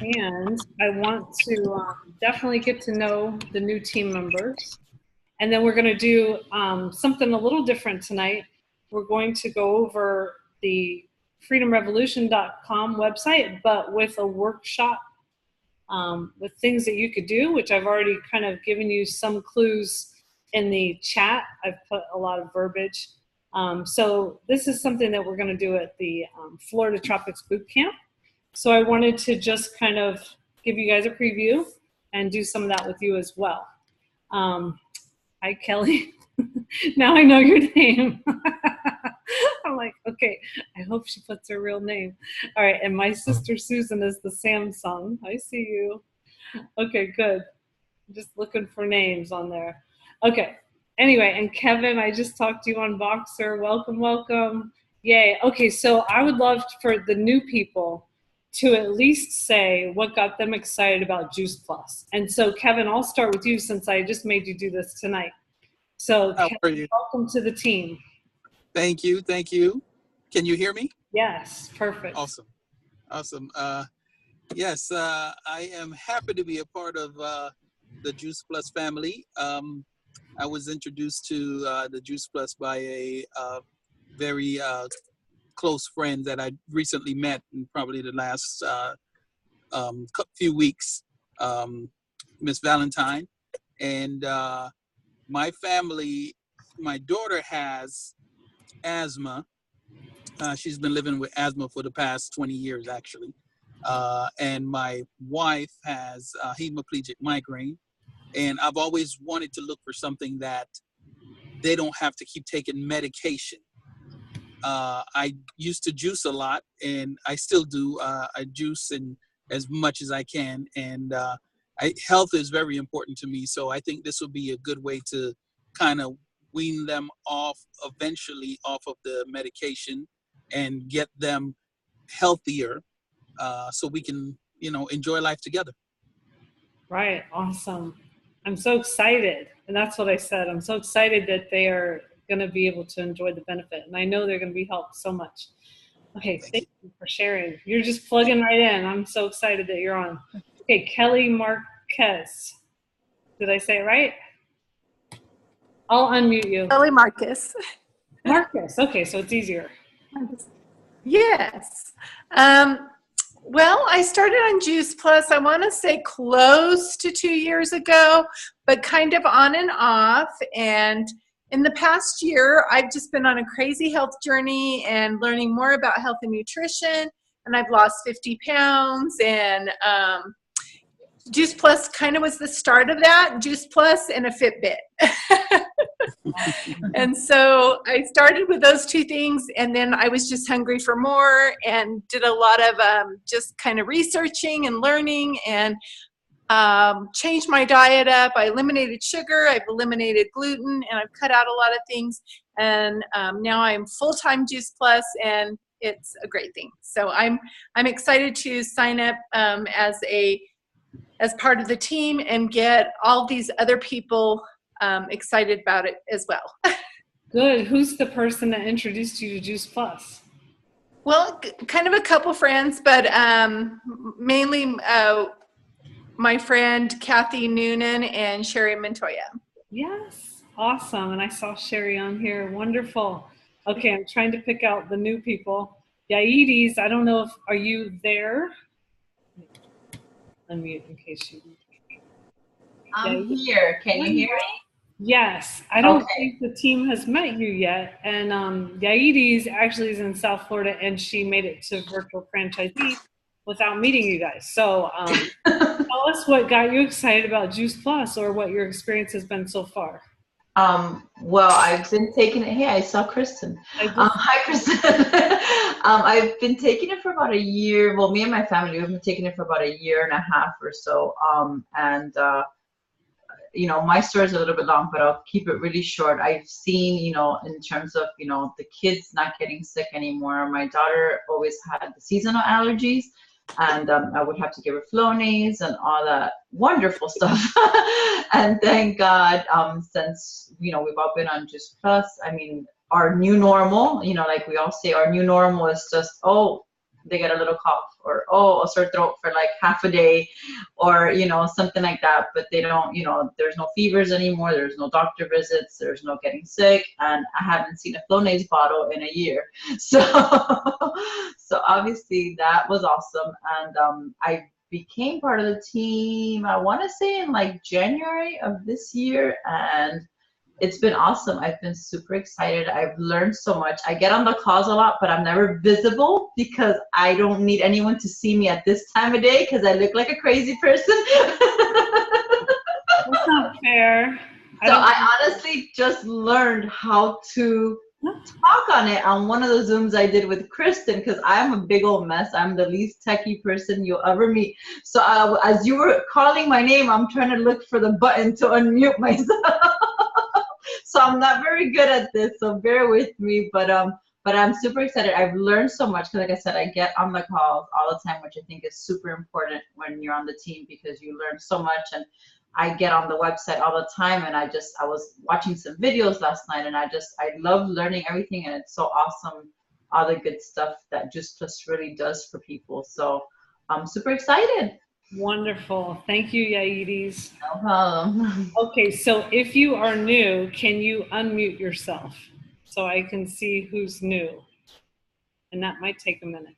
And I want to definitely get to know the new team members. And then we're going to do something a little different tonight. We're going to go over the freedomrevolution.com website, but with a workshop with things that you could do, which I've already kind of given you some clues in the chat. I've put a lot of verbiage. So this is something that we're going to do at the Florida Tropics Boot Camp. So I wanted to just kind of give you guys a preview and do some of that with you as well. Hi, Kelly. Now I know your name. I'm like, okay, I hope she puts her real name. All right, and my sister Susan is the Samsung. I see you. Okay, good. Just looking for names on there. Okay, anyway, and Kevin, I just talked to you on Voxer. Welcome, welcome. Yay. Okay, so I would love for the new people to at least say what got them excited about Juice Plus. And so, Kevin, I'll start with you since I just made you do this tonight. So, Kevin, welcome to the team. Thank you. Thank you. Can you hear me? Yes, perfect. Awesome. Awesome. Yes, I am happy to be a part of the Juice Plus family. I was introduced to the Juice Plus by a very close friend that I recently met in probably the last few weeks, Miss Valentine. And my family, my daughter has asthma. She's been living with asthma for the past 20 years, actually. And my wife has hemiplegic migraine. And I've always wanted to look for something that they don't have to keep taking medication. I used to juice a lot, and I still do. I juice and as much as I can. And health is very important to me. So I think this will be a good way to kind of wean them off eventually off of the medication and get them healthier so we can, enjoy life together. Right. Awesome. I'm so excited. And that's what I said. I'm so excited that they are going to be able to enjoy the benefit. And I know they're going to be helped so much. Okay. Thank you for sharing. You're just plugging right in. I'm so excited that you're on. Okay. Kelly Marquez. Did I say it right? I'll unmute you. Kelly Marcus. Marcus. Okay, so it's easier. Yes. Well, I started on Juice Plus, I want to say close to 2 years ago, but kind of on and off. And in the past year, I've just been on a crazy health journey and learning more about health and nutrition. And I've lost 50 pounds, and Juice Plus kind of was the start of that. Juice Plus and a Fitbit. And so I started with those two things, and then I was just hungry for more and did a lot of just kind of researching and learning, and changed my diet up. I eliminated sugar, I've eliminated gluten, and I've cut out a lot of things. And now I'm full-time Juice Plus, and it's a great thing. So I'm excited to sign up as part of the team and get all these other people excited about it as well. Good. Who's the person that introduced you to Juice Plus? Well, kind of a couple friends, but mainly my friend Kathy Noonan and Sherry Montoya. Yes. Awesome. And I saw Sherry on here. Wonderful. Okay, I'm trying to pick out the new people. Yaides, I don't know if, are you there? Unmute in case you. I'm here. Can you hear me? Yes. I don't think the team has met you yet. And Yaides actually is in South Florida, and she made it to virtual franchisee without meeting you guys. So tell us what got you excited about Juice Plus, or what your experience has been so far. Well, I've been taking it. Hey, I saw Kristen. Hi, Kristen. I've been taking it for about a year. Well, me and my family, we've been taking it for about a year and a half or so. My story is a little bit long, but I'll keep it really short. I've seen, in terms of, the kids not getting sick anymore. My daughter always had the seasonal allergies, and I would have to give her Flonase and all that wonderful stuff. And thank God, since, we've all been on Juice Plus, I mean, our new normal, like we all say, our new normal is just, they get a little cough, or a sore throat for like half a day, or something like that. But they don't, there's no fevers anymore, there's no doctor visits, there's no getting sick, and I haven't seen a Flonase bottle in a year. So so obviously that was awesome. And I became part of the team, I want to say in like January of this year, and it's been awesome. I've been super excited. I've learned so much. I get on the calls a lot, but I'm never visible because I don't need anyone to see me at this time of day because I look like a crazy person. That's not fair. So I honestly just learned how to talk on it on one of the Zooms I did with Kristen, because I'm a big old mess. I'm the least techie person you'll ever meet. So as you were calling my name, I'm trying to look for the button to unmute myself. So I'm not very good at this, so bear with me. But I'm super excited. I've learned so much because, like I said, I get on the calls all the time, which I think is super important when you're on the team, because you learn so much. And I get on the website all the time, and I was watching some videos last night, and I love learning everything, and it's so awesome, all the good stuff that Juice Plus really does for people. So I'm super excited. Wonderful. Thank you, Yaides. No problem. Okay, so if you are new, can you unmute yourself so I can see who's new? And that might take a minute.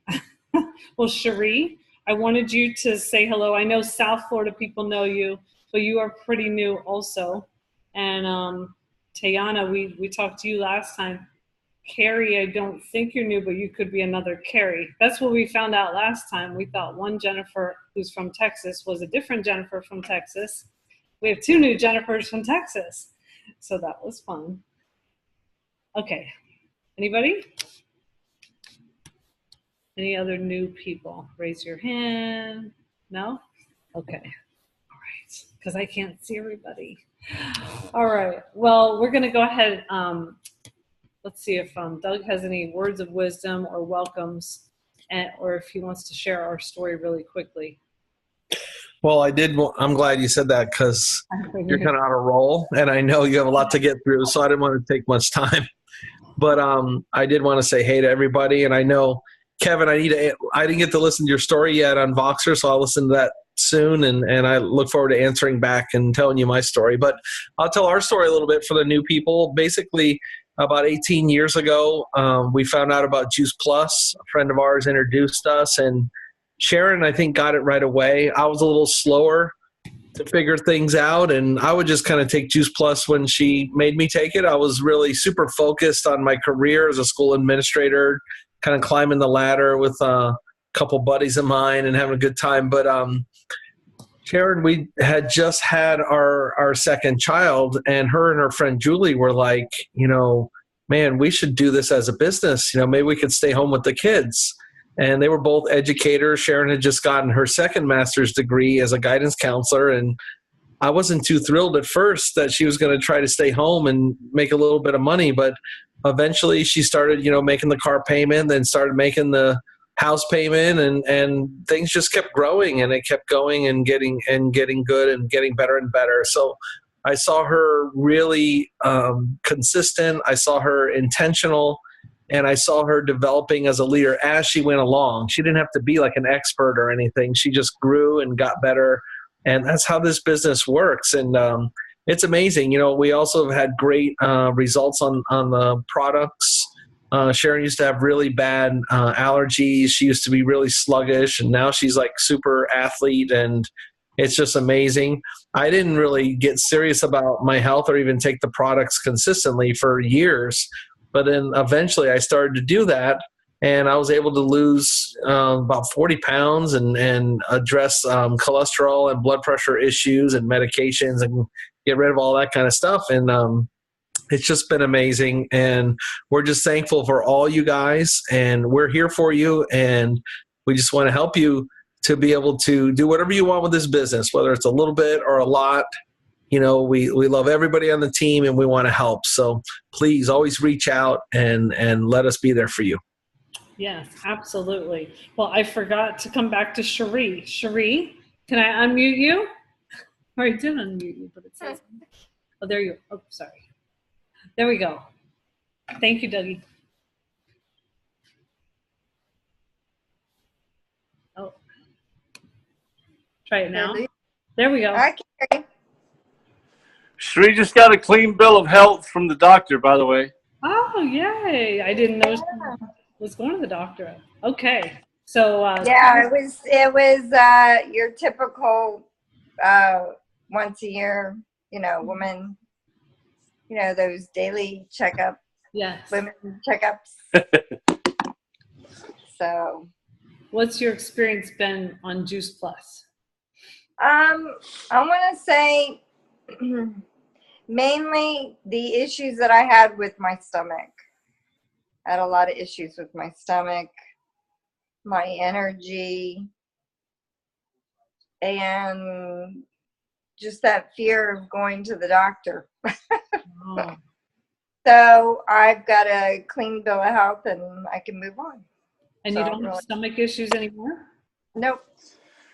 Well, Cherie, I wanted you to say hello. I know South Florida people know you, but you are pretty new also. And Tayana, we talked to you last time. Carrie, I don't think you're new, but you could be another Carrie. That's what we found out last time. We thought one Jennifer who's from Texas was a different Jennifer from Texas. We have two new Jennifers from Texas. So that was fun. Okay, anybody? Any other new people? Raise your hand. No? Okay, all right, because I can't see everybody. All right, well, we're gonna go ahead. Let's see if Doug has any words of wisdom or welcomes, or if he wants to share our story really quickly. Well, I did. I'm glad you said that, because you're kind of on a roll, and I know you have a lot to get through, so I didn't want to take much time. But I did want to say hey to everybody, and I know, Kevin, I didn't get to listen to your story yet on Voxer, so I'll listen to that soon, and I look forward to answering back and telling you my story. But I'll tell our story a little bit for the new people. Basically, about 18 years ago, we found out about Juice Plus. A friend of ours introduced us, and Sharon, I think, got it right away. I was a little slower to figure things out, and I would just kind of take Juice Plus when she made me take it. I was really super focused on my career as a school administrator, kind of climbing the ladder with a couple buddies of mine and having a good time. But Sharon, we had just had our second child, and her friend Julie were like, man, we should do this as a business. Maybe we could stay home with the kids. And they were both educators. Sharon had just gotten her second master's degree as a guidance counselor, and I wasn't too thrilled at first that she was going to try to stay home and make a little bit of money. But eventually she started, making the car payment, then started making the house payment, and things just kept growing, and it kept going and getting good and getting better and better. So I saw her really consistent. I saw her intentional, and I saw her developing as a leader as she went along. She didn't have to be like an expert or anything. She just grew and got better, and that's how this business works. And it's amazing. We also have had great results on the products. Sharon used to have really bad allergies. She used to be really sluggish, and now she's like super athlete, and it's just amazing. I didn't really get serious about my health or even take the products consistently for years, but then eventually I started to do that, and I was able to lose about 40 pounds and address cholesterol and blood pressure issues and medications and get rid of all that kind of stuff. And it's just been amazing, and we're just thankful for all you guys, and we're here for you, and we just want to help you to be able to do whatever you want with this business, whether it's a little bit or a lot. We love everybody on the team, and we want to help. So please always reach out and let us be there for you. Yes, absolutely. Well, I forgot to come back to Cherie. Cherie, can I unmute you? Or I did unmute you, but it says, oh, there you are. Oh, sorry. There we go. Thank you, Dougie. Try it now. There we go. Okay. Sheree just got a clean bill of health from the doctor, by the way. Oh, yay. I didn't know she was going to the doctor. Okay. So, yeah, it was your typical once a year, woman, those daily checkup, yes. women checkups. So, what's your experience been on Juice Plus? I want to say mainly the issues that I had with my stomach. I had a lot of issues with my stomach, my energy, and just that fear of going to the doctor. Oh. So I've got a clean bill of health and I can move on. And So you don't have stomach issues anymore? Nope.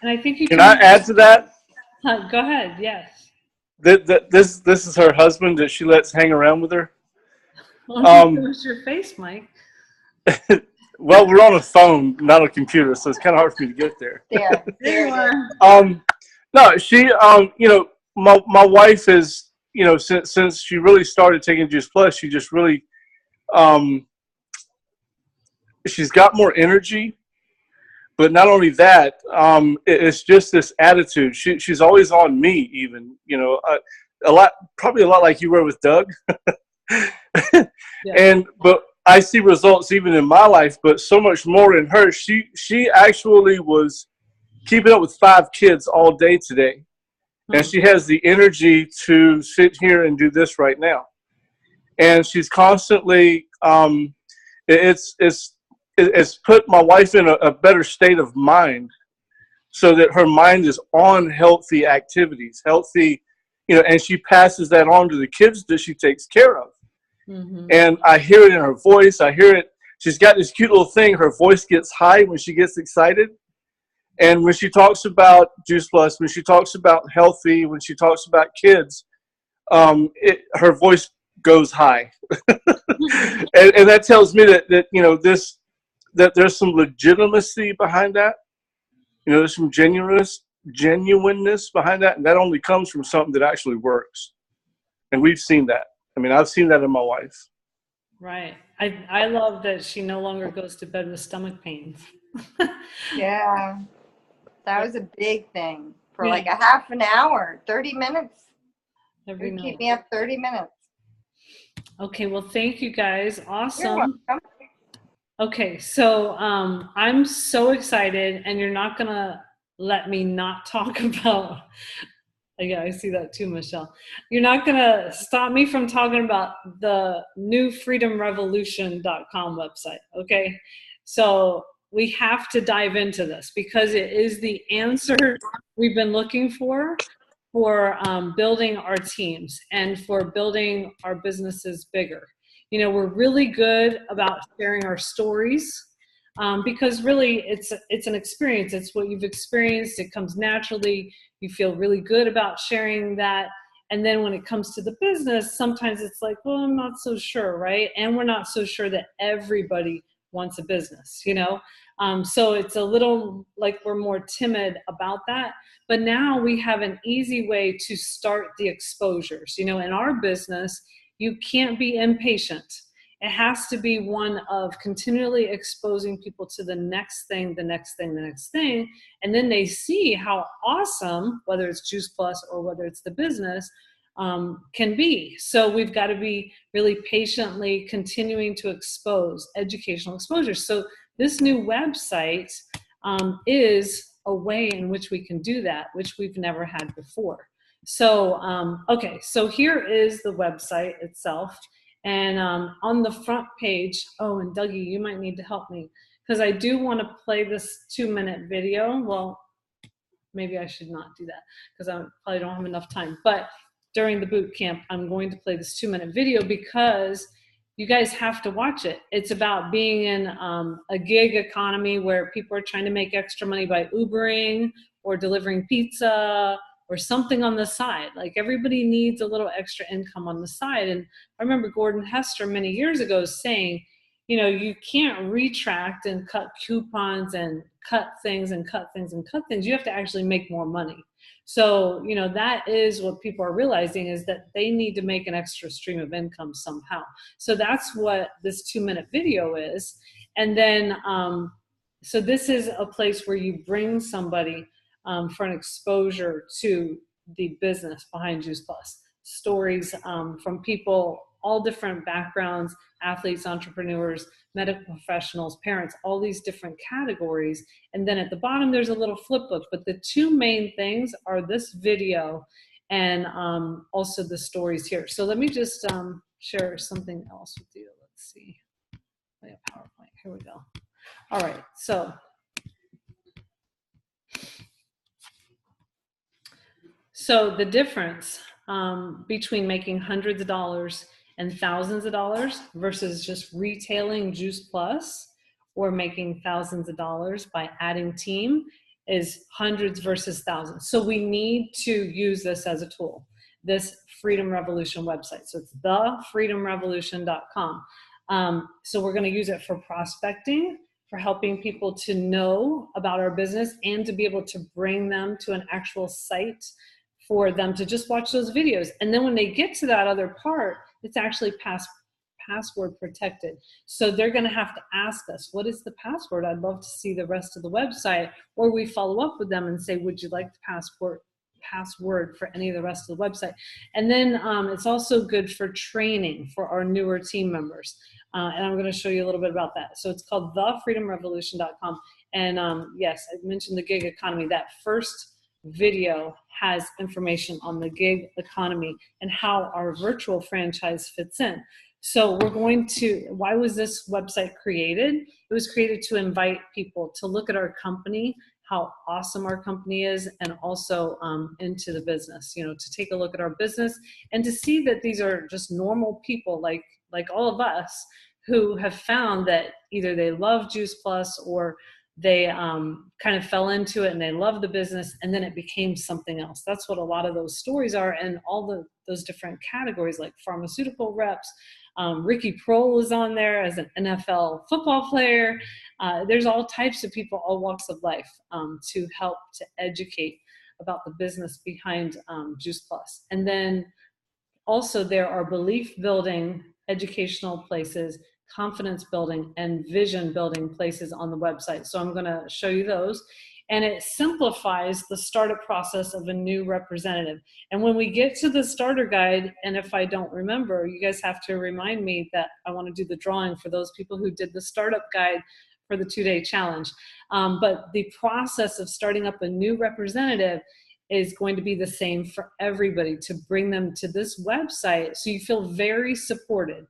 And I think you Can I add to that? Go ahead. Yes. This is her husband that she lets hang around with her. What's your face, Mike? Well, we're on a phone, not a computer, so it's kind of hard for me to get there. Yeah. There you are. No, she, my wife is, since she really started taking Juice Plus, she just really, she's got more energy. But not only that, it's just this attitude. She's always on me, even, probably a lot like you were with Doug. Yeah. But I see results even in my life, but so much more in her. She actually was keeping up with 5 kids all day today. And she has the energy to sit here and do this right now. And she's constantly, it's put my wife in a better state of mind so that her mind is on healthy activities, and she passes that on to the kids that she takes care of. Mm-hmm. And I hear it in her voice. I hear it. She's got this cute little thing. Her voice gets high when she gets excited. And when she talks about Juice Plus, when she talks about healthy, when she talks about kids, her voice goes high. and that tells me that that there's some legitimacy behind that. There's some genuineness behind that. And that only comes from something that actually works. And we've seen that. I mean, I've seen that in my wife. Right. I love that she no longer goes to bed with stomach pains. Yeah. That was a big thing for Yeah. like a half an hour, 30 minutes. Every It would night. keep me up 30 minutes. Okay. Well, thank you guys. You're Awesome. welcome. Okay. So I'm so excited, and you're not going to let me not talk about. Yeah, I see that too, Michelle. You're not going to stop me from talking about the new freedomrevolution.com website, okay? So we have to dive into this because it is the answer we've been looking for building our teams and for building our businesses bigger. We're really good about sharing our stories because really it's an experience. It's what you've experienced. It comes naturally. You feel really good about sharing that. And then when it comes to the business, sometimes it's like, well, I'm not so sure, right? And we're not so sure that everybody wants a business, So it's a little like we're more timid about that. But now we have an easy way to start the exposures. In our business, you can't be impatient. It has to be one of continually exposing people to the next thing, the next thing, the next thing. And then they see how awesome, whether it's Juice Plus or whether it's the business, can be. So we've got to be really patiently continuing to expose educational exposure. So this new website is a way in which we can do that, which we've never had before. So, okay, so here is the website itself. And on the front page, and Dougie, you might need to help me because I do want to play this 2-minute video. Well, maybe I should not do that because I probably don't have enough time. But during the boot camp, I'm going to play this 2-minute video because you guys have to watch it. It's about being in a gig economy where people are trying to make extra money by Ubering or delivering pizza or something on the side. Like everybody needs a little extra income on the side. And I remember Gordon Hester many years ago saying, you can't retract and cut coupons and cut things and cut things and cut things, you have to actually make more money. So, you know, that is what people are realizing, is that they need to make an extra stream of income somehow. So that's what this 2-minute video is. And then, so this is a place where you bring somebody for an exposure to the business behind Juice Plus. Stories from people, all different backgrounds, athletes, entrepreneurs, medical professionals, parents, all these different categories. And then at the bottom, there's a little flip book. But the two main things are this video and also the stories here. So let me just share something else with you. Let's see. I have PowerPoint. Here we go. All right. So the difference between making hundreds of dollars and thousands of dollars versus just retailing Juice Plus or making thousands of dollars by adding team is hundreds versus thousands. So we need to use this as a tool, this Freedom Revolution website. So it's thefreedomrevolution.com. So we're going to use it for prospecting, for helping people to know about our business and to be able to bring them to an actual site for them to just watch those videos. And then when they get to that other part, it's actually password protected. So they're gonna have to ask us, what is the password? I'd love to see the rest of the website. Or we follow up with them and say, would you like the password for any of the rest of the website? And then it's also good for training for our newer team members. And I'm gonna show you a little bit about that. So it's called thefreedomrevolution.com. And yes, I mentioned the gig economy. That first video has information on the gig economy and how our virtual franchise fits in. So we're going to, why was this website created? It was created to invite people to look at our company, how awesome our company is, and also into the business, you know, to take a look at our business and to see that these are just normal people like all of us who have found that either they love Juice Plus or they kind of fell into it and they love the business and then it became something else. That's what a lot of those stories are, and all those different categories like pharmaceutical reps. Ricky Prohl is on there as an NFL football player. There's all types of people, all walks of life, to help to educate about the business behind Juice Plus. And then also there are belief building educational places, confidence building, and vision building places on the website. So I'm going to show you those. And it simplifies the startup process of a new representative. And when we get to the starter guide, and if I don't remember, you guys have to remind me that I want to do the drawing for those people who did the startup guide for the 2-day challenge. But the process of starting up a new representative is going to be the same for everybody, to bring them to this website so you feel very supported.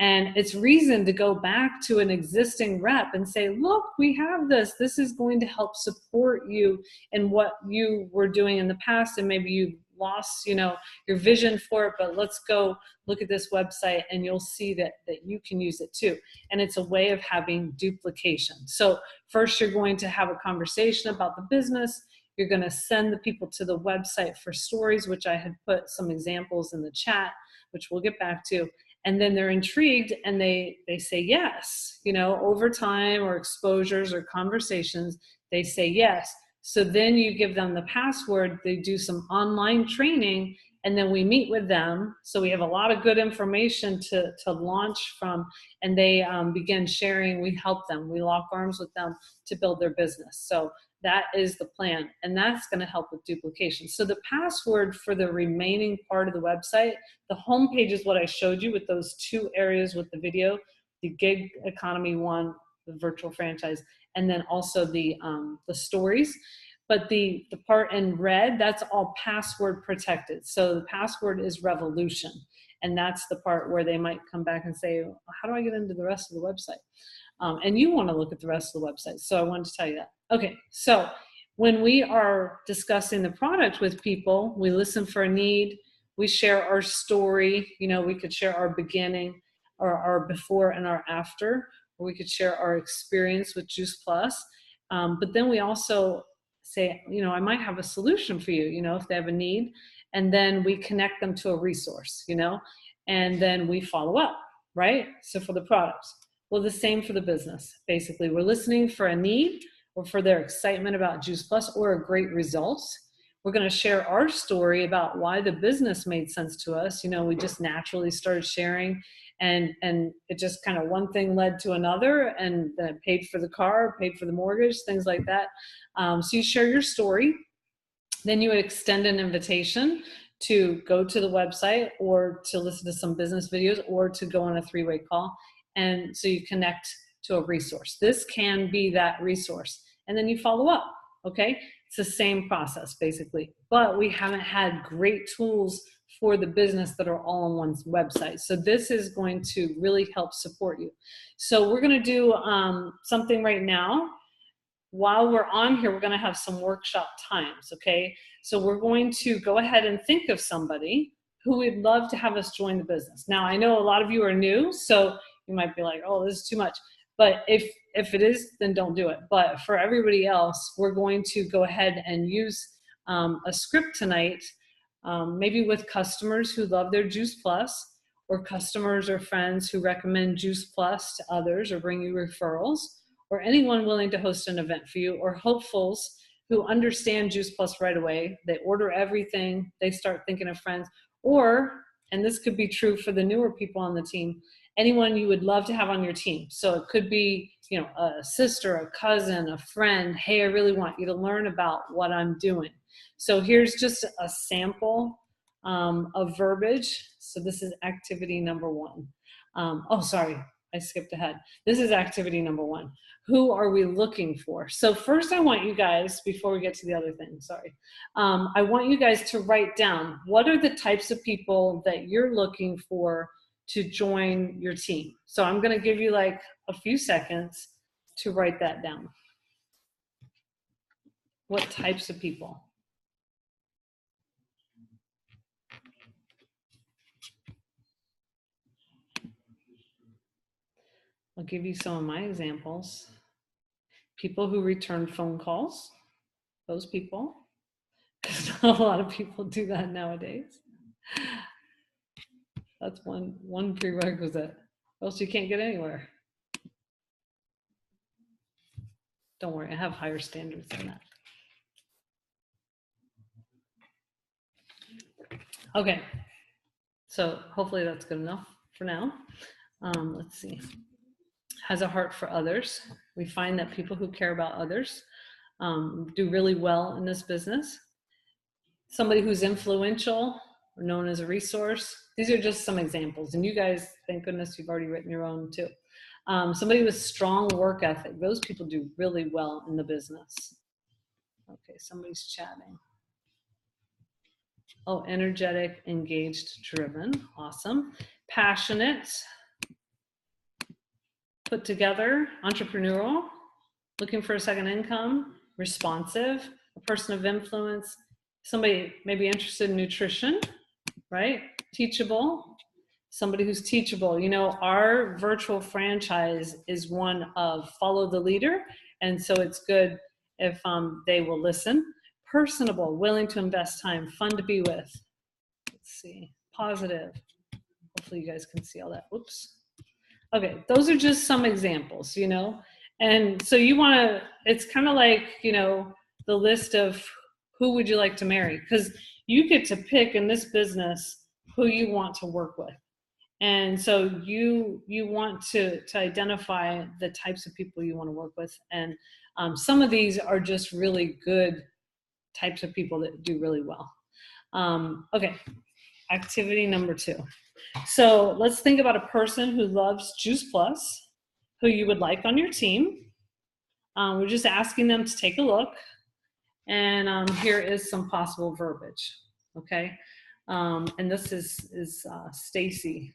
And it's reason to go back to an existing rep and say, look, we have this. This is going to help support you in what you were doing in the past, and maybe you lost, you know, your vision for it, but let's go look at this website and you'll see that you can use it too. And it's a way of having duplication. So first you're going to have a conversation about the business. You're going to send the people to the website for stories, which I had put some examples in the chat, which we'll get back to. And then they're intrigued and they say yes, you know, over time or exposures or conversations, they say yes. So then you give them the password, they do some online training, and then we meet with them. So we have a lot of good information to launch from, and they begin sharing. We help them, we lock arms with them to build their business. So that is the plan, and that's going to help with duplication. So the password for the remaining part of the website, the home page is what I showed you with those 2 areas with the video, the gig economy one, the virtual franchise, and then also the stories. But the part in red, that's all password protected. So the password is Revolution, and that's the part where they might come back and say, how do I get into the rest of the website? And you want to look at the rest of the website. So I wanted to tell you that. Okay, so when we are discussing the product with people, we listen for a need, we share our story, you know, we could share our beginning or our before and our after, or we could share our experience with Juice Plus. But then we also say, you know, I might have a solution for you, you know, if they have a need, and then we connect them to a resource, you know, and then we follow up, right? So for the products. Well, the same for the business. Basically, we're listening for a need, or for their excitement about Juice Plus or a great result. We're going to share our story about why the business made sense to us. You know, we just naturally started sharing, and it just kind of one thing led to another, and then it paid for the car, paid for the mortgage, things like that. So you share your story. Then you would extend an invitation to go to the website or to listen to some business videos or to go on a 3-way call. And so you connect to a resource. This can be that resource. And then you follow up, okay? It's the same process basically, but we haven't had great tools for the business that are all on one website. So this is going to really help support you. So we're gonna do something right now. While we're on here, we're going to have some workshop times, okay? So we're going to go ahead and think of somebody who would love to have us join the business. Now, I know a lot of you are new, so you might be like, oh, this is too much. But if it is, then don't do it. But for everybody else, we're going to go ahead and use a script tonight, maybe with customers who love their Juice Plus, or customers or friends who recommend Juice Plus to others or bring you referrals, or anyone willing to host an event for you, or hopefuls who understand Juice Plus right away. They order everything, they start thinking of friends, or, and this could be true for the newer people on the team, anyone you would love to have on your team. So it could be, you know, a sister, a cousin, a friend. Hey, I really want you to learn about what I'm doing. So here's just a sample of verbiage. So this is activity number 1. Oh, sorry, I skipped ahead. This is activity number 1. Who are we looking for? So first I want you guys, before we get to the other thing, sorry. I want you guys to write down, what are the types of people that you're looking for to join your team? So I'm gonna give you like a few seconds to write that down. What types of people? I'll give you some of my examples. People who return phone calls, those people, because not a lot of people do that nowadays. That's one prerequisite, or else you can't get anywhere. Don't worry, I have higher standards than that. Okay, so hopefully that's good enough for now. Let's see. Has a heart for others. We find that people who care about others do really well in this business. Somebody who's influential or known as a resource. These are just some examples. And you guys, thank goodness you've already written your own too. Somebody with strong work ethic. Those people do really well in the business. Okay, somebody's chatting. Oh, energetic, engaged, driven. Awesome. Passionate. Put together, entrepreneurial, looking for a second income, responsive, a person of influence, somebody maybe interested in nutrition, right? Teachable, somebody who's teachable. You know, our virtual franchise is one of follow the leader, and so it's good if they will listen. Personable, willing to invest time, fun to be with. Let's see, positive. Hopefully you guys can see all that. Whoops. Okay, those are just some examples, you know? And so you wanna, it's kind of like, you know, the list of who would you like to marry? Because you get to pick in this business who you want to work with. And so you want to identify the types of people you want to work with. And some of these are just really good types of people that do really well. Okay, activity number 2. So let's think about a person who loves Juice Plus, who you would like on your team. We're just asking them to take a look. And here is some possible verbiage, okay? And this is Stacy.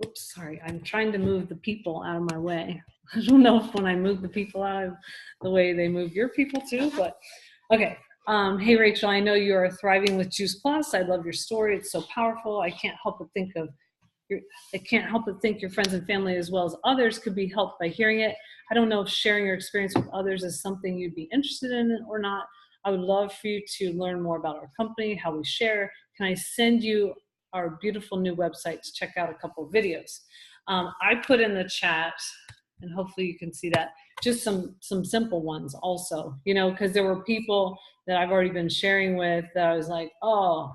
Oops, sorry, I'm trying to move the people out of my way. I don't know if when I move the people out of the way, they move your people too, but okay. Hey, Rachel, I know you are thriving with Juice Plus. I love your story. It's so powerful. I can't help but think your friends and family as well as others could be helped by hearing it. I don't know if sharing your experience with others is something you'd be interested in or not. I would love for you to learn more about our company, how we share. Can I send you our beautiful new website to check out a couple of videos? I put in the chat And hopefully you can see that. Just some simple ones also, you know, because there were people that I've already been sharing with that I was like, oh,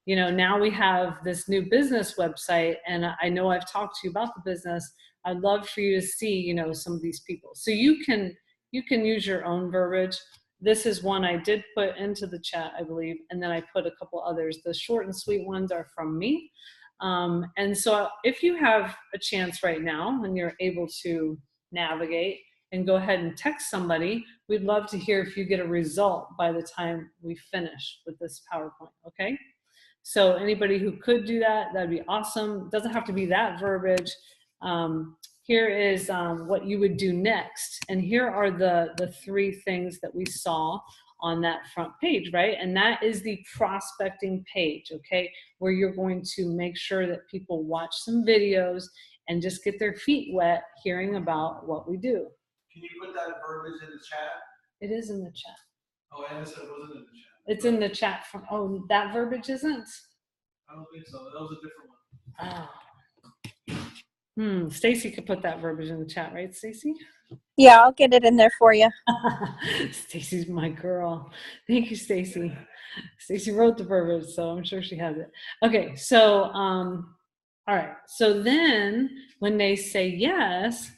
you know, now we have this new business website, and I know I've talked to you about the business. I'd love for you to see, you know, some of these people. So you can use your own verbiage. This is one I did put into the chat, I believe, and then I put a couple others. The short and sweet ones are from me. And so if you have a chance right now and you're able to navigate and go ahead and text somebody, we'd love to hear if you get a result by the time we finish with this PowerPoint, okay? So anybody who could do that, that'd be awesome. It doesn't have to be that verbiage. Here is what you would do next. And here are the 3 things that we saw on that front page, right? And that is the prospecting page, okay? Where you're going to make sure that people watch some videos and just get their feet wet hearing about what we do. Can you put that verbiage in the chat? It is in the chat. Oh, Anna said it wasn't in the chat. It's in the chat from, oh, that verbiage isn't? I don't think so. That was a different one. Oh. Stacy could put that verbiage in the chat, right, Stacy? Yeah, I'll get it in there for you. Stacy's my girl. Thank you, Stacy. Stacy wrote the verbiage, so I'm sure she has it. Okay, so, all right. So then when they say yes,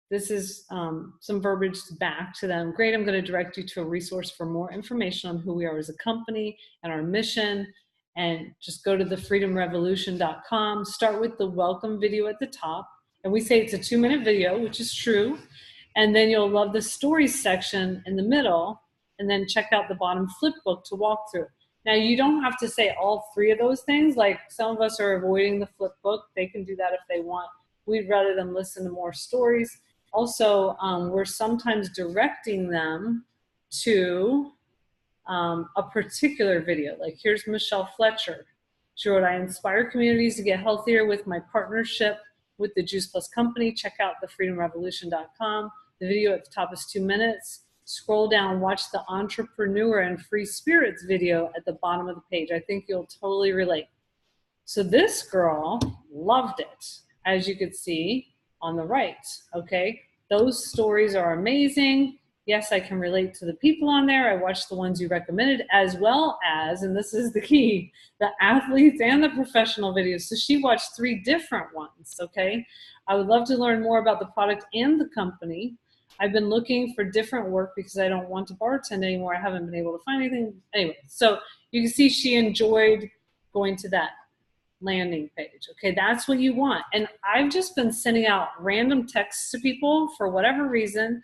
this is some verbiage back to them. Great, I'm going to direct you to a resource for more information on who we are as a company and our mission. And just go to thefreedomrevolution.com. Start with the welcome video at the top. And we say it's a 2-minute video, which is true. And then you'll love the stories section in the middle. And then check out the bottom flip book to walk through. Now, you don't have to say all 3 of those things. Like some of us are avoiding the flip book. They can do that if they want. We'd rather them listen to more stories. Also, we're sometimes directing them to a particular video. Like here's Michelle Fletcher. She wrote, I inspire communities to get healthier with my partnership with the Juice Plus company. Check out thefreedomrevolution.com. The video at the top is 2 minutes. Scroll down, watch the Entrepreneur and Free Spirits video at the bottom of the page. I think you'll totally relate. So this girl loved it, as you could see on the right, okay? Those stories are amazing. Yes, I can relate to the people on there. I watched the ones you recommended, as well as, and this is the key, the athletes and the professional videos. So she watched 3 different ones, okay? I would love to learn more about the product and the company. I've been looking for different work because I don't want to bartend anymore. I haven't been able to find anything. Anyway, so you can see she enjoyed going to that landing page. Okay, that's what you want. And I've just been sending out random texts to people for whatever reason,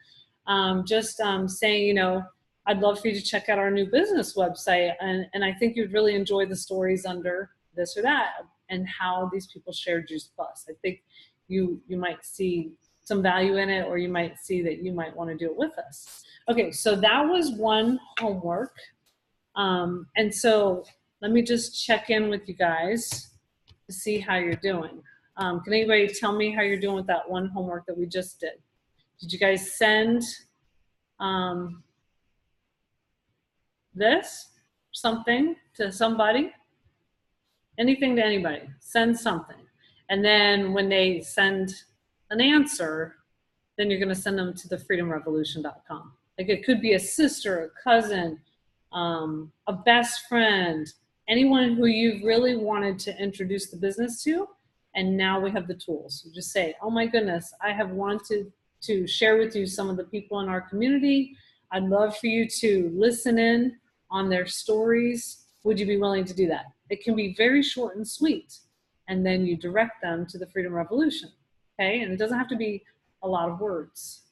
saying, you know, I'd love for you to check out our new business website. And I think you'd really enjoy the stories under this or that and how these people share Juice Plus. I think you might see some value in it, or you might see that you might want to do it with us. Okay, so that was one homework. And so let me just check in with you guys to see how you're doing. Can anybody tell me how you're doing with that one homework that we just did? Did you guys send something to somebody? Anything to anybody? Send something. And then when they send an answer, then you're going to send them to thefreedomrevolution.com. Like it could be a sister, a cousin, a best friend, anyone who you've really wanted to introduce the business to, and now we have the tools. You just say, oh my goodness, I have wanted to share with you some of the people in our community. I'd love for you to listen in on their stories. Would you be willing to do that? It can be very short and sweet, and then you direct them to the Freedom Revolution, okay? And it doesn't have to be a lot of words,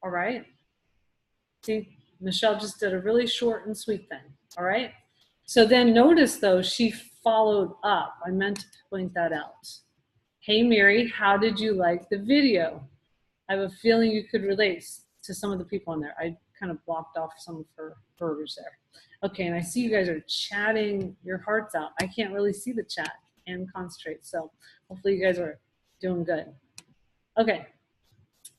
all right? See, Michelle just did a really short and sweet thing, all right? So then notice though, she followed up. I meant to point that out. Hey Mary, how did you like the video? I have a feeling you could relate to some of the people in there. I kind of blocked off some of her verbiage there. Okay, and I see you guys are chatting your hearts out. I can't really see the chat and concentrate, so hopefully you guys are doing good. Okay,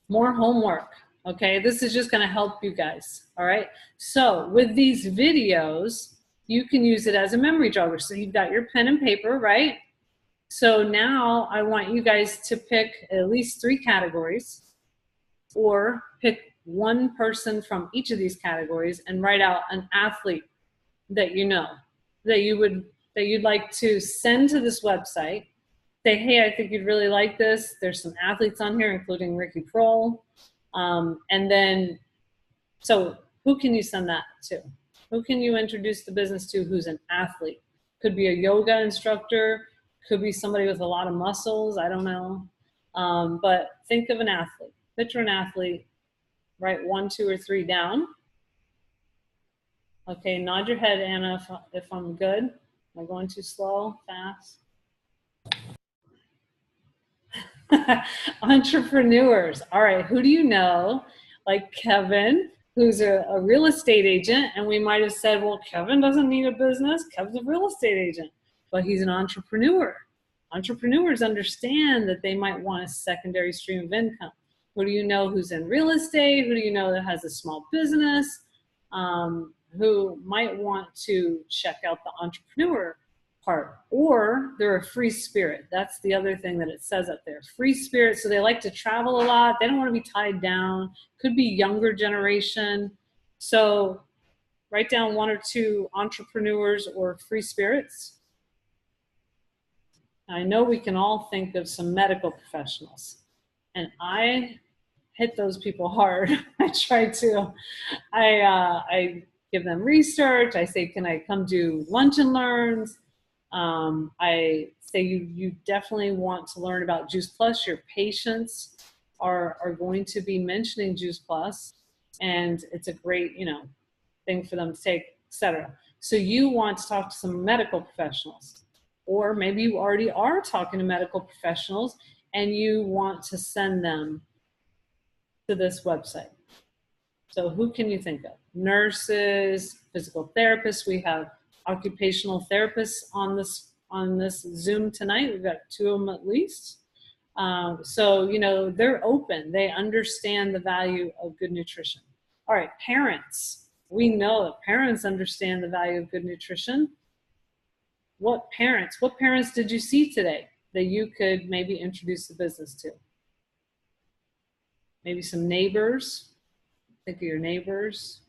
more homework. Okay, this is just gonna help you guys, all right? So with these videos, you can use it as a memory jogger. So you've got your pen and paper, right? So now I want you guys to pick at least 3 categories. or pick one person from each of these categories and write out an athlete that you know, that you'd like to send to this website. Say, hey, I think you'd really like this. There's some athletes on here, including Ricky Prohl. And then, so who can you send that to? Who can you introduce the business to who's an athlete? Could be a yoga instructor, could be somebody with a lot of muscles, I don't know. But think of an athlete, picture an athlete, write 1, 2, or 3 down. Okay, nod your head, Anna, if I'm good. Am I going too slow, fast? Entrepreneurs. All right, who do you know? Like Kevin, who's a real estate agent, and we might have said, well, Kevin doesn't need a business. Kevin's a real estate agent, but he's an entrepreneur. Entrepreneurs understand that they might want a secondary stream of income. Who do you know who's in real estate? Who do you know that has a small business? Who might want to check out the entrepreneur part, or they're a free spirit. That's the other thing that it says up there. Free spirit, so they like to travel a lot. They don't want to be tied down. Could be younger generation. So write down 1 or 2 entrepreneurs or free spirits. I know we can all think of some medical professionals, and I hit those people hard. I try to. I give them research. I say, can I come do lunch and learns? I say you definitely want to learn about Juice Plus. Your patients are going to be mentioning Juice Plus, and it's a great, thing for them to take, etc. So you want to talk to some medical professionals, or maybe you already are talking to medical professionals and you want to send them to this website. So who can you think of? Nurses, physical therapists. We have occupational therapists on this Zoom tonight. We've got 2 of them at least. So, they're open. They understand the value of good nutrition. All right, parents. We know that parents understand the value of good nutrition. What parents did you see today that you could maybe introduce the business to? Maybe some neighbors. Think of your neighbors.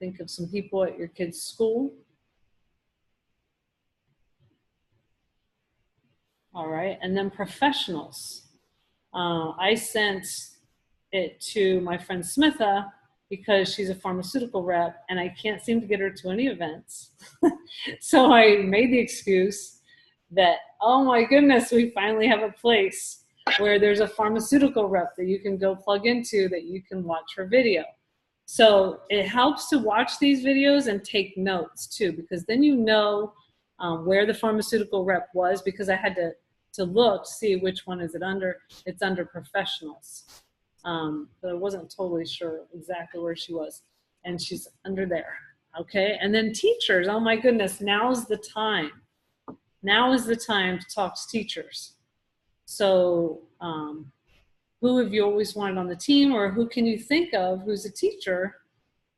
Think of some people at your kids' school. All right, and then professionals. I sent it to my friend Smitha because she's a pharmaceutical rep and I can't seem to get her to any events. So I made the excuse that, oh my goodness, we finally have a place where there's a pharmaceutical rep that you can go plug into, that you can watch her video. So it helps to watch these videos and take notes too, because then you know where the pharmaceutical rep was, because I had to look to see which one is it under. It's under professionals. But I wasn't totally sure exactly where she was. And she's under there, okay? And then teachers, oh my goodness, now's the time. Now is the time to talk to teachers. So who have you always wanted on the team, or who can you think of who's a teacher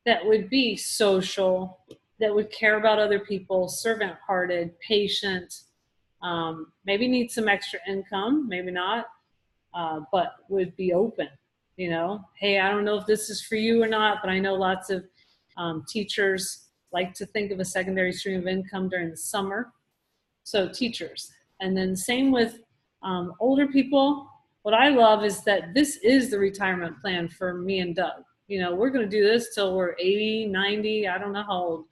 that would be social, that would care about other people, servant-hearted, patient, maybe need some extra income, maybe not, but would be open, Hey, I don't know if this is for you or not, but I know lots of teachers like to think of a secondary stream of income during the summer. So teachers. And then same with older people. What I love is that this is the retirement plan for me and Doug. We're going to do this till we're 80, 90, I don't know how old.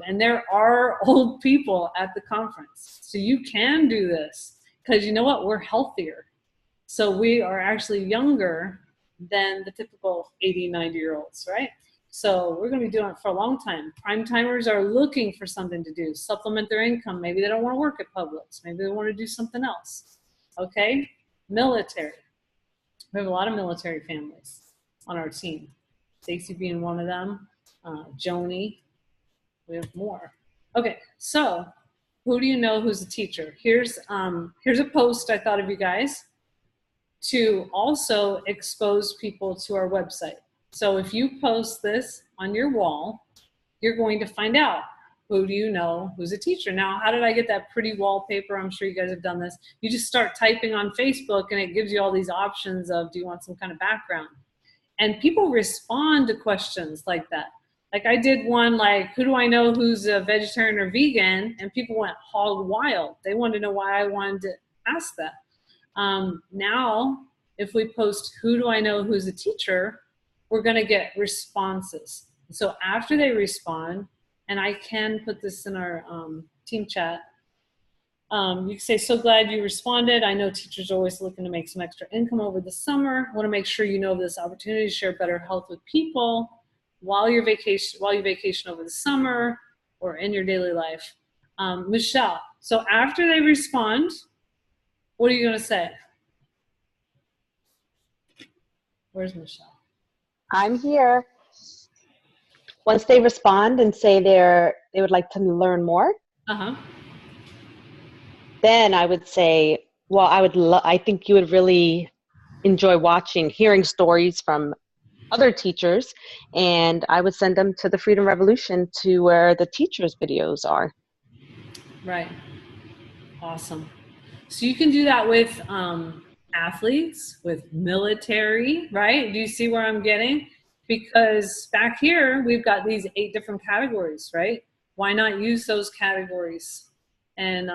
And there are old people at the conference. So you can do this because you know what? We're healthier. So we are actually younger than the typical 80, 90-year-olds, right? So we're going to be doing it for a long time. Prime timers are looking for something to do, supplement their income. Maybe they don't want to work at Publix. Maybe they want to do something else. Okay? Military. We have a lot of military families on our team. Stacy being one of them. Joni. We have more. Okay, so who do you know who's a teacher? Here's a post I thought of you guys to also expose people to our website. So if you post this on your wall, you're going to find out who do you know who's a teacher? Now, how did I get that pretty wallpaper? I'm sure you guys have done this. You just start typing on Facebook and it gives you all these options of, do you want some kind of background? And people respond to questions like that. Like I did one like, who do I know who's a vegetarian or vegan? And people went hog wild. They wanted to know why I wanted to ask that. Now, if we post, who do I know who's a teacher, we're going to get responses. So after they respond, and I can put this in our team chat, you can say, so glad you responded. I know teachers are always looking to make some extra income over the summer. Want to make sure you know this opportunity to share better health with people while you vacation over the summer or in your daily life. Michelle, so after they respond, what are you going to say? Where's Michelle? I'm here. Once they respond and say they would like to learn more, then I would say, well, I think you would really enjoy hearing stories from other teachers, and I would send them to the Freedom Revolution to where the teachers' videos are. Right. Awesome. So you can do that with athletes, with military, right? Do you see where I'm getting? Because back here, we've got these 8 different categories, right? Why not use those categories and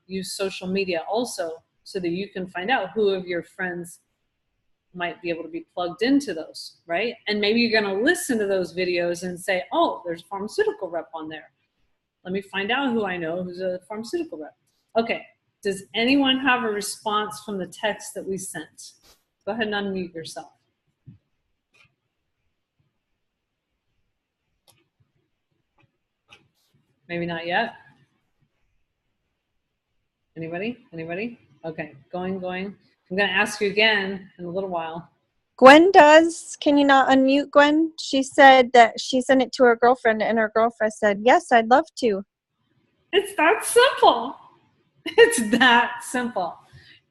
use social media also so that you can find out who of your friends might be able to be plugged into those, right? And maybe you're going to listen to those videos and say, oh, there's a pharmaceutical rep on there. Let me find out who I know who's a pharmaceutical rep. Okay. Does anyone have a response from the text that we sent? Go ahead and unmute yourself. Maybe not yet. Anybody? Okay, going. I'm gonna ask you again in a little while. Gwen does. Can you not unmute Gwen? She said that she sent it to her girlfriend and her girlfriend said, yes, I'd love to. It's that simple. It's that simple.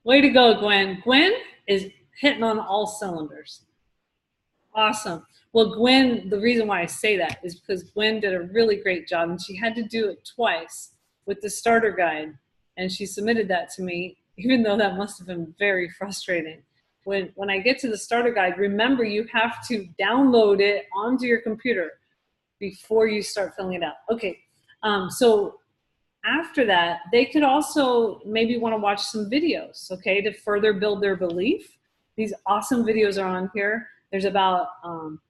Way to go, Gwen. Gwen is hitting on all cylinders. Awesome. Well, Gwen, the reason why I say that is because Gwen did a really great job and she had to do it twice with the starter guide. And she submitted that to me, even though that must have been very frustrating. When I get to the starter guide, remember you have to download it onto your computer before you start filling it out. Okay, so after that, they could also maybe want to watch some videos, okay, to further build their belief. These awesome videos are on here. There's about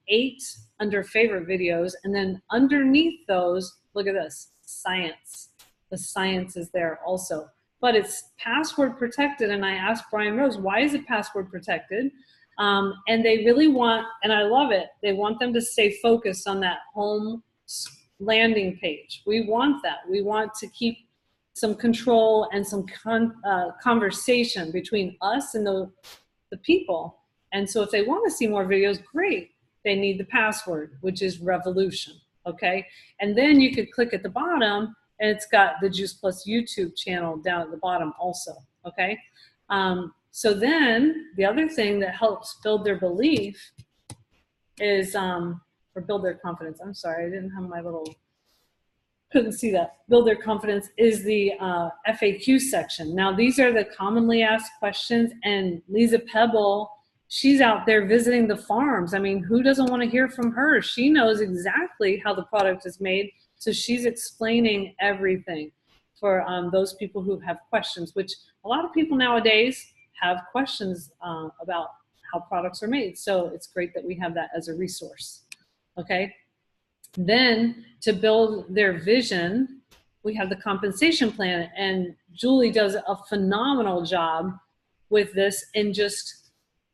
8 under favorite videos, and then underneath those, look at this, science. The science is there also. But it's password protected, and I asked Brian Rose, why is it password protected? And they really want, and I love it, they want them to stay focused on that home landing page. We want that. We want to keep some control and some conversation between us and the people. And so if they want to see more videos, great. They need the password, which is Revolution, okay? And then you could click at the bottom, and it's got the Juice Plus YouTube channel down at the bottom also, okay? So then the other thing that helps build their belief is, or build their confidence. I'm sorry, I didn't have my couldn't see that. Build their confidence is the FAQ section. Now these are the commonly asked questions, and Lisa Pebble, she's out there visiting the farms. I mean, who doesn't want to hear from her? She knows exactly how the product is made. So she's explaining everything for those people who have questions, which a lot of people nowadays have questions about how products are made. So it's great that we have that as a resource, okay? Then to build their vision, we have the compensation plan, and Julie does a phenomenal job with this in just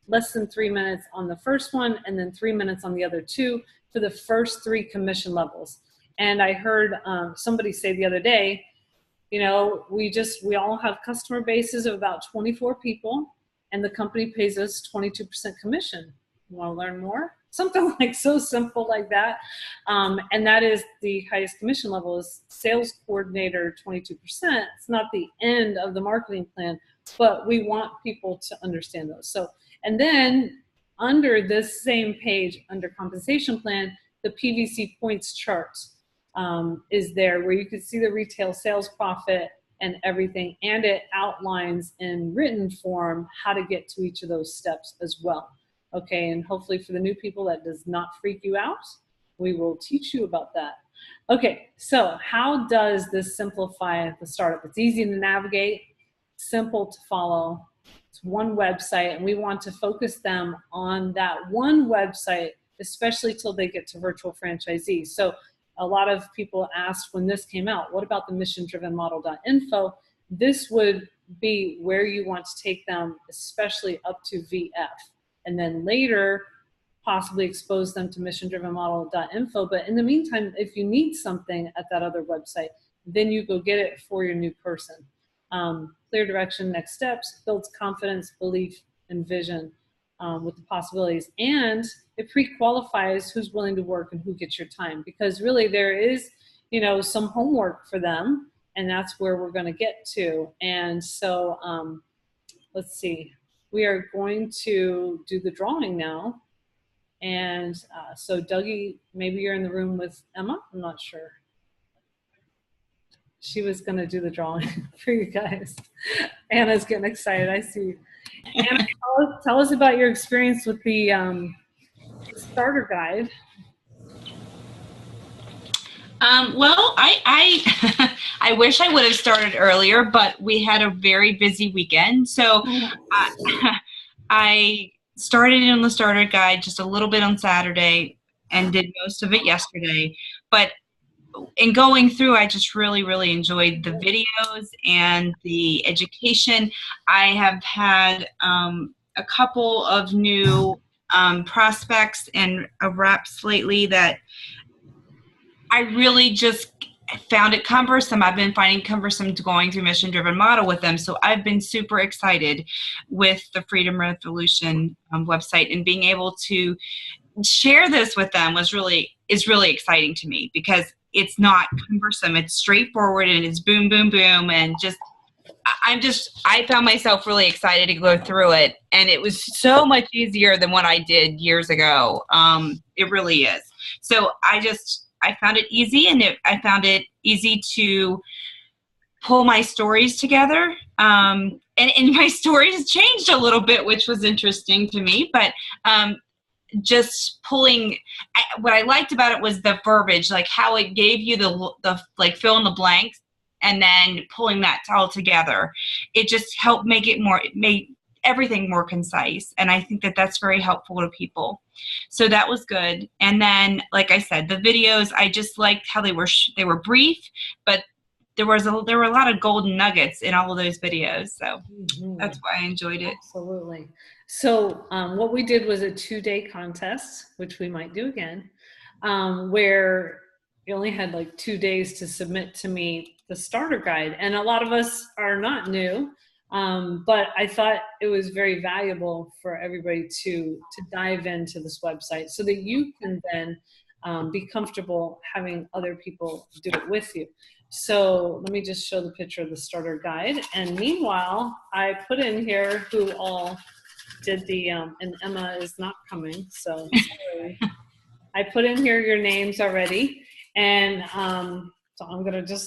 less than 3 minutes on the first one, and then 3 minutes on the other 2 for the first 3 commission levels. And I heard somebody say the other day, you know, we all have customer bases of about 24 people, and the company pays us 22% commission. You want to learn more? Something like so simple like that. And that is the highest commission level is sales coordinator, 22%. It's not the end of the marketing plan, but we want people to understand those. So, and then under this same page, under compensation plan, the PVC points chart. is there, where you can see the retail sales profit and everything, and it outlines in written form how to get to each of those steps as well. Okay, and hopefully for the new people that does not freak you out, we will teach you about that. Okay, so how does this simplify the startup? It's easy to navigate, simple to follow. It's one website, and we want to focus them on that one website, especially till they get to virtual franchisees. So a lot of people asked when this came out, what about the missiondrivenmodel.info? This would be where you want to take them, especially up to VF. And then later, possibly expose them to missiondrivenmodel.info. But in the meantime, if you need something at that other website, then you go get it for your new person. Clear direction, next steps, builds confidence, belief, and vision with the possibilities. And it pre-qualifies who's willing to work and who gets your time, because really there is, you know, some homework for them, and that's where we're going to get to. And so let's see, we are going to do the drawing now. And so Dougie, maybe you're in the room with Emma, I'm not sure. She was going to do the drawing for you guys. Anna's getting excited, I see. Anna, tell us about your experience with the starter guide. Well, I wish I would have started earlier, but we had a very busy weekend. So I started in the starter guide just a little bit on Saturday and did most of it yesterday. But in going through, I just really, really enjoyed the videos and the education. I have had a couple of new prospects and reps lately that I really just found it cumbersome. I've been finding cumbersome going through Mission Driven Model with them. So I've been super excited with the Freedom Revolution website, and being able to share this with them is really exciting to me, because it's not cumbersome. It's straightforward, and it's boom, boom, boom. And I found myself really excited to go through it. And it was so much easier than what I did years ago. It really is. So I found it easy, and I found it easy to pull my stories together. And my stories changed a little bit, which was interesting to me. But just pulling, what I liked about it was the verbiage, like how it gave you the like fill in the blanks, and then pulling that all together. It just helped it made everything more concise. And I think that that's very helpful to people. So that was good. And then, like I said, the videos, I just liked how they were brief, but there were a lot of golden nuggets in all of those videos. So that's why I enjoyed it. Absolutely. So what we did was a 2-day contest, which we might do again, where you only had like 2 days to submit to me the starter guide. And a lot of us are not new, but I thought it was very valuable for everybody to dive into this website so that you can then be comfortable having other people do it with you. So let me just show the picture of the starter guide. And meanwhile, I put in here who all did the, and Emma is not coming, so sorry. I put in here your names already. And so I'm going to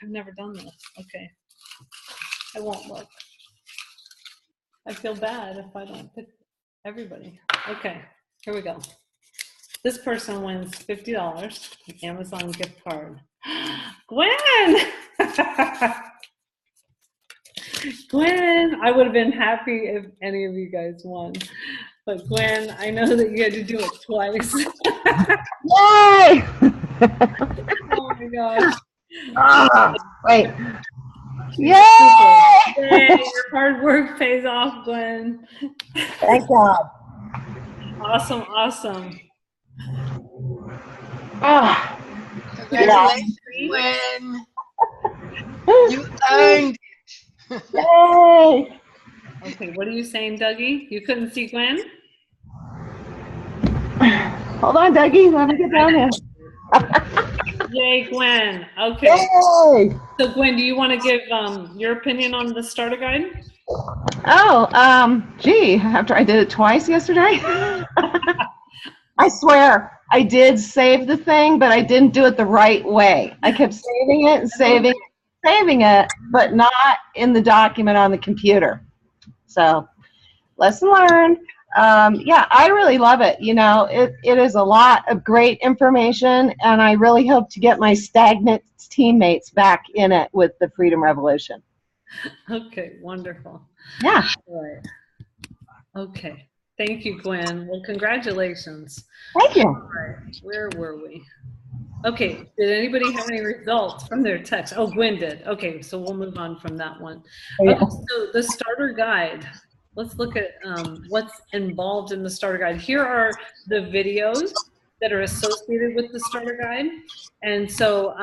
I've never done this. Okay. I won't look. I feel bad if I don't pick everybody. Okay, here we go. This person wins $50, an Amazon gift card. Gwen! Gwen, I would have been happy if any of you guys won. But Gwen, I know that you had to do it twice. Yay! Oh my gosh. Wait. Yay! Yay! Your hard work pays off, Gwen. Thank God. Awesome, awesome. Oh. Congratulations, Gwen. You earned it. Yay! Okay, what are you saying, Dougie? You couldn't see Gwen? Hold on, Dougie. Let me get down here. Yay, Gwen. Okay. Yay! So, Gwen, do you want to give your opinion on the starter guide? Oh, gee, after I did it twice yesterday. I swear, I did save the thing, but I didn't do it the right way. I kept saving it and saving it, but not in the document on the computer. So, lesson learned. Yeah, I really love it. You know, it is a lot of great information, and I really hope to get my stagnant teammates back in it with the Freedom Revolution. Okay, wonderful. Yeah. All right. Okay. Thank you, Gwen. Well, congratulations. Thank you. All right. Where were we? Okay. Did anybody have any results from their text? Oh, Gwen did. Okay. So we'll move on from that one. Okay. So the starter guide. Let's look at what's involved in the starter guide. Here are the videos that are associated with the starter guide. And so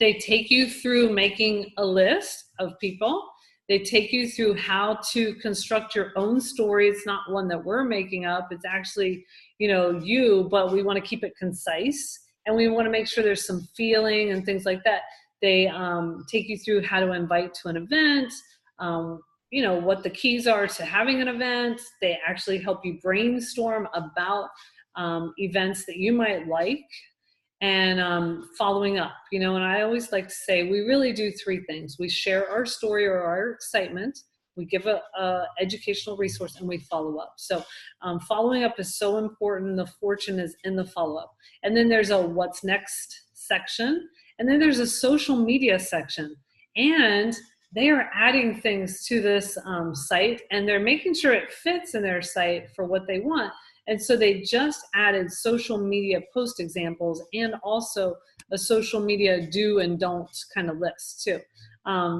they take you through making a list of people. They take you through how to construct your own story. It's not one that we're making up. It's actually, you know, but we want to keep it concise. And we want to make sure there's some feeling and things like that. They take you through how to invite to an event, you know, what the keys are to having an event. They actually help you brainstorm about events that you might like. And following up, you know, and I always like to say we really do three things. We share our story or our excitement, we give a educational resource, and we follow up. So following up is so important. The fortune is in the follow-up. And then there's a what's next section, and then there's a social media section. And they are adding things to this site, and they're making sure it fits in their site for what they want. And so they just added social media post examples and also a social media do and don't kind of list too.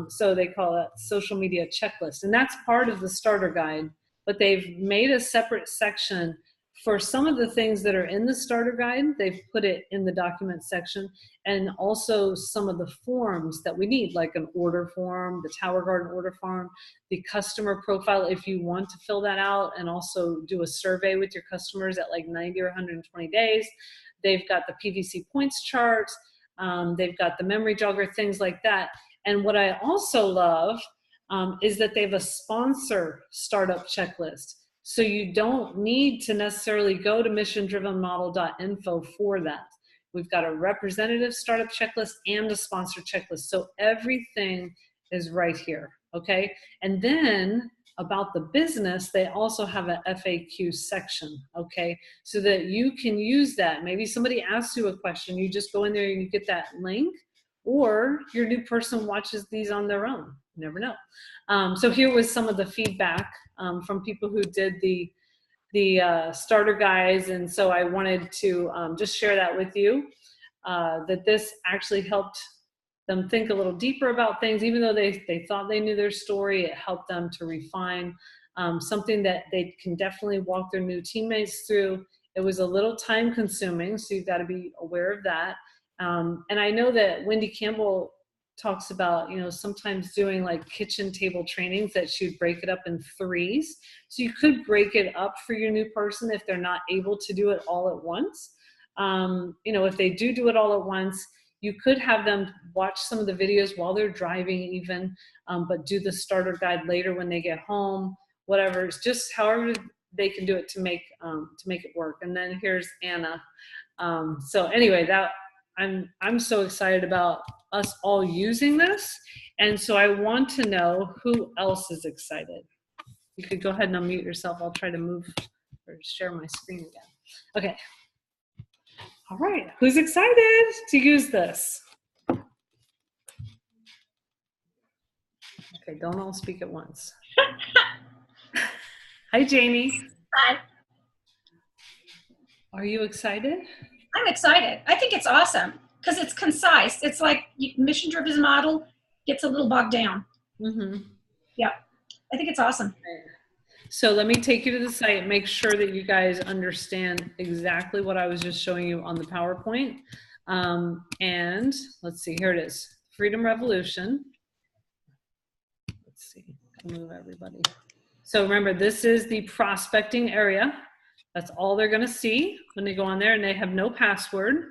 So they call it social media checklist. And that's part of the starter guide, but they've made a separate section for some of the things that are in the starter guide. They've put it in the document section, and also some of the forms that we need, like an order form, the Tower Garden order form, the customer profile if you want to fill that out, and also do a survey with your customers at like 90 or 120 days. They've got the PVC points chart. They've got the memory jogger, things like that. And what I also love is that they have a sponsor startup checklist. So you don't need to necessarily go to missiondrivenmodel.info for that. We've got a representative startup checklist and a sponsor checklist. So everything is right here, okay? And then about the business, they also have an FAQ section, okay? So that you can use that. Maybe somebody asks you a question, you just go in there and you get that link, or your new person watches these on their own. You never know. So here was some of the feedback from people who did the starter guides, and so I wanted to just share that with you, that this actually helped them think a little deeper about things. Even though they thought they knew their story, it helped them to refine something that they can definitely walk their new teammates through. It was a little time consuming, so you've got to be aware of that. And I know that Wendy Campbell talks about, you know, sometimes doing like kitchen table trainings, that she'd break it up in threes. So you could break it up for your new person if they're not able to do it all at once. You know, if they do it all at once, you could have them watch some of the videos while they're driving even, but do the starter guide later when they get home, whatever. It's just however they can do it to make it work. And then here's Anna. So anyway, that I'm so excited about us all using this. And so I want to know who else is excited. You could go ahead and unmute yourself. I'll try to move or share my screen again. Okay. All right. Who's excited to use this? Okay, don't all speak at once. Hi, Jamie. Hi. Are you excited? I'm excited. I think it's awesome because it's concise. It's like mission-driven model gets a little bogged down. Mm-hmm. Yeah, I think it's awesome. So let me take you to the site, make sure that you guys understand exactly what I was just showing you on the PowerPoint. And let's see, here it is, Freedom Revolution. Let's see, move everybody. So remember, this is the prospecting area. That's all they're gonna see when they go on there, and they have no password.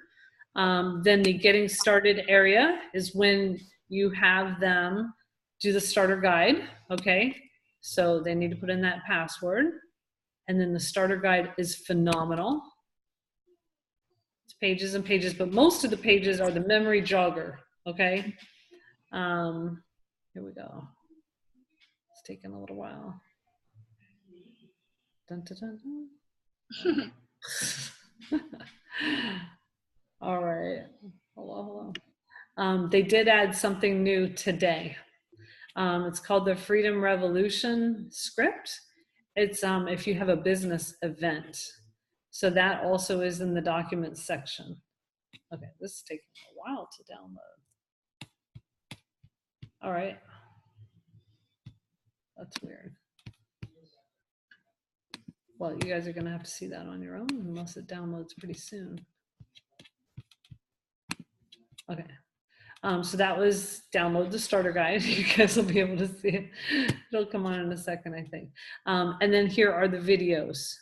Then the getting started area is when you have them do the starter guide, okay? So they need to put in that password. And then the starter guide is phenomenal. pages and pages, but most of the pages are the memory jogger, okay? Here we go. It's taking a little while. Dun, dun, dun, dun. All right. Hello. They did add something new today. It's called the Freedom Revolution script. It's if you have a business event. So that also is in the documents section. Okay, this is taking a while to download. All right. That's weird. Well, you guys are gonna have to see that on your own unless it downloads pretty soon. Okay. So that was download the starter guide. You guys will be able to see it. It'll come on in a second, I think. And then here are the videos,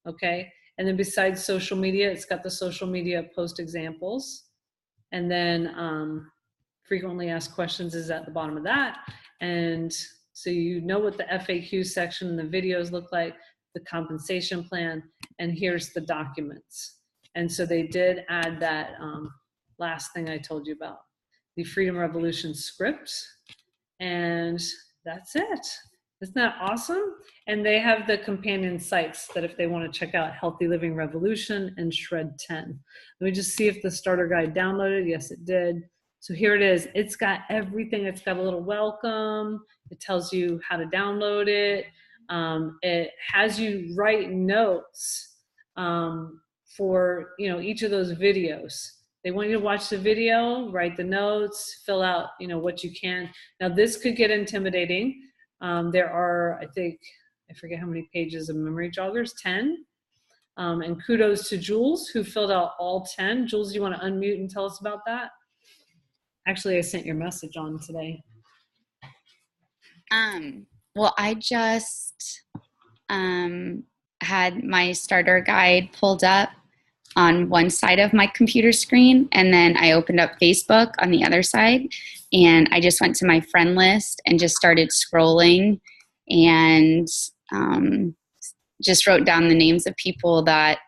okay? And then besides social media, it's got the social media post examples. And then frequently asked questions is at the bottom of that. And so you know what the FAQ section and the videos look like, the compensation plan, and here's the documents. And so they did add that last thing I told you about, the Freedom Revolution script, and that's it. Isn't that awesome? And they have the companion sites that if they want to check out, Healthy Living Revolution and Shred 10. Let me just see if the starter guide downloaded. Yes, it did. So here it is. It's got everything. It's got a little welcome. It tells you how to download it. It has you write notes for each of those videos. They want you to watch the video, write the notes, fill out what you can. Now this could get intimidating. There are, I forget how many pages of memory joggers, 10. And kudos to Jules who filled out all 10. Jules, you want to unmute and tell us about that? Actually, I sent your message on today. Well, I just had my starter guide pulled up on one side of my computer screen, and then I opened up Facebook on the other side, and I just went to my friend list and just started scrolling and just wrote down the names of people that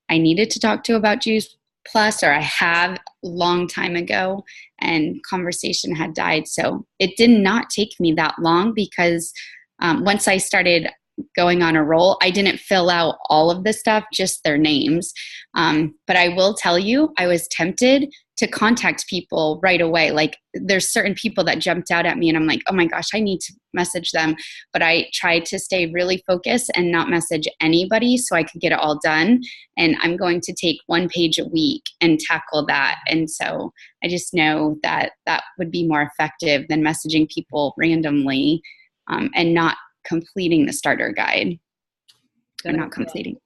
I needed to talk to about Juice Plus, or I have a long time ago, and conversation had died. So it did not take me that long because once I started going on a roll, I didn't fill out all of the stuff, just their names. But I will tell you, I was tempted to contact people right away. Like there's certain people that jumped out at me and I'm like, oh my gosh, I need to message them. But I tried to stay really focused and not message anybody so I could get it all done. And I'm going to take 1 page a week and tackle that. And so I just know that that would be more effective than messaging people randomly and not completing the starter guide. Or not completing.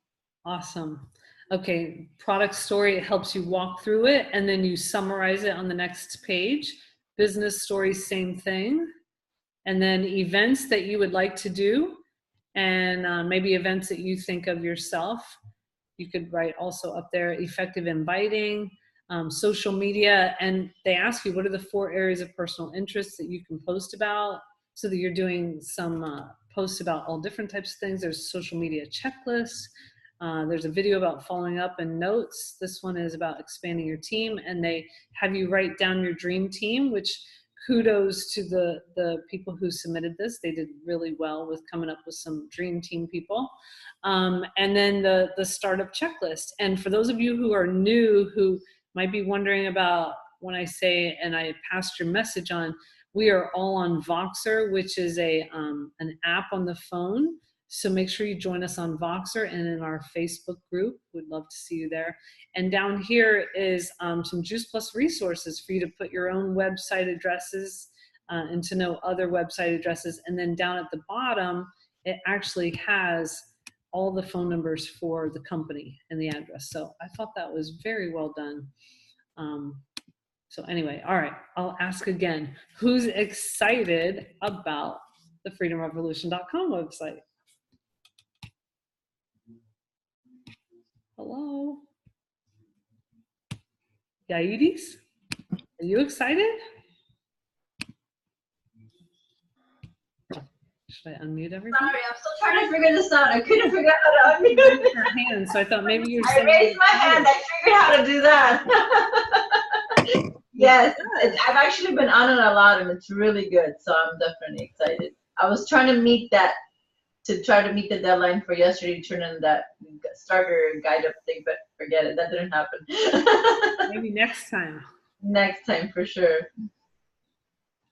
Awesome. Okay, product story, it helps you walk through it and then you summarize it on the next page. Business story, same thing. And then events that you would like to do and maybe events that you think of yourself. You could write also up there, effective inviting, social media, and they ask you what are the 4 areas of personal interest that you can post about so that you're doing some posts about all different types of things. There's a social media checklist. There's a video about following up and notes. This one is about expanding your team, and they have you write down your dream team, which kudos to the people who submitted this. They did really well with coming up with some dream team people. And then the startup checklist. And for those of you who are new, who might be wondering about when I say, and I passed your message on, we are all on Voxer, which is an app on the phone. So make sure you join us on Voxer and in our Facebook group. We'd love to see you there. And down here is some Juice Plus resources for you to put your own website addresses and to know other website addresses. And then down at the bottom, it actually has all the phone numbers for the company and the address. So I thought that was very well done. So anyway, all right, I'll ask again. Who's excited about the freedomrevolution.com website? Hello? Yaides? Are you excited? Should I unmute everybody? Sorry, I'm still trying to figure this out. I couldn't figure out how to unmute. Your hand, so I thought maybe you're. I raised my hand. I figured out how to do that. Yes, I've actually been on it a lot, and it's really good. So I'm definitely excited. I was trying to meet the deadline for yesterday to turn in that starter guide up thing, but forget it. That didn't happen. Maybe next time. Next time for sure.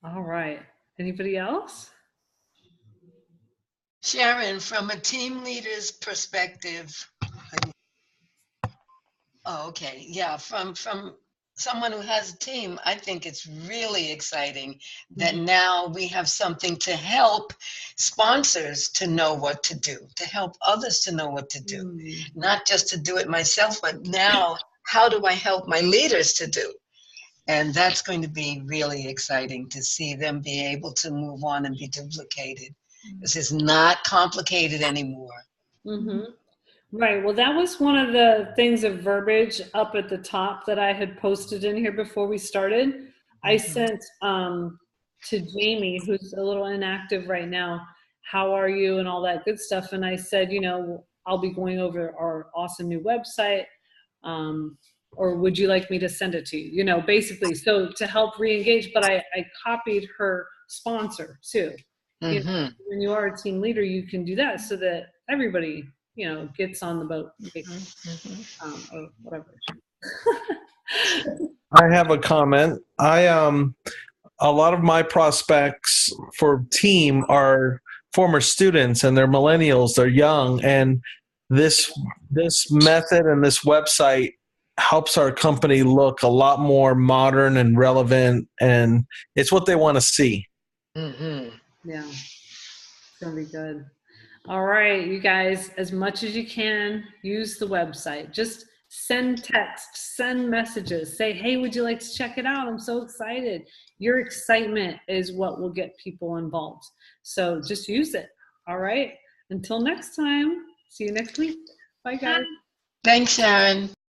All right. Anybody else? Sharon, from a team leader's perspective. Oh, okay. Yeah, from someone who has a team, I think it's really exciting that now we have something to help sponsors to know what to do, to help others to know what to do. Not just to do it myself, but now how do I help my leaders to do? And that's going to be really exciting to see them be able to move on and be duplicated. This is not complicated anymore. Mm-hmm. Right. Well, that was one of the things of verbiage up at the top that I had posted in here before we started. I sent to Jamie, who's a little inactive right now, how are you and all that good stuff. And I said, you know, I'll be going over our awesome new website. Or would you like me to send it to you? You know, basically, so to help re-engage, but I copied her sponsor too. You know, when you are a team leader, you can do that so that everybody, you know, gets on the boat, or whatever. I have a comment. A lot of my prospects for team are former students, and they're millennials. They're young, and this method and this website helps our company look a lot more modern and relevant, and it's what they want to see. Yeah, it's gonna be good. All right, you guys, as much as you can, use the website. Just send texts, send messages, say, hey, would you like to check it out? I'm so excited. Your excitement is what will get people involved. So just use it. All right, until next time, see you next week. Bye, guys. Thanks, Sharon.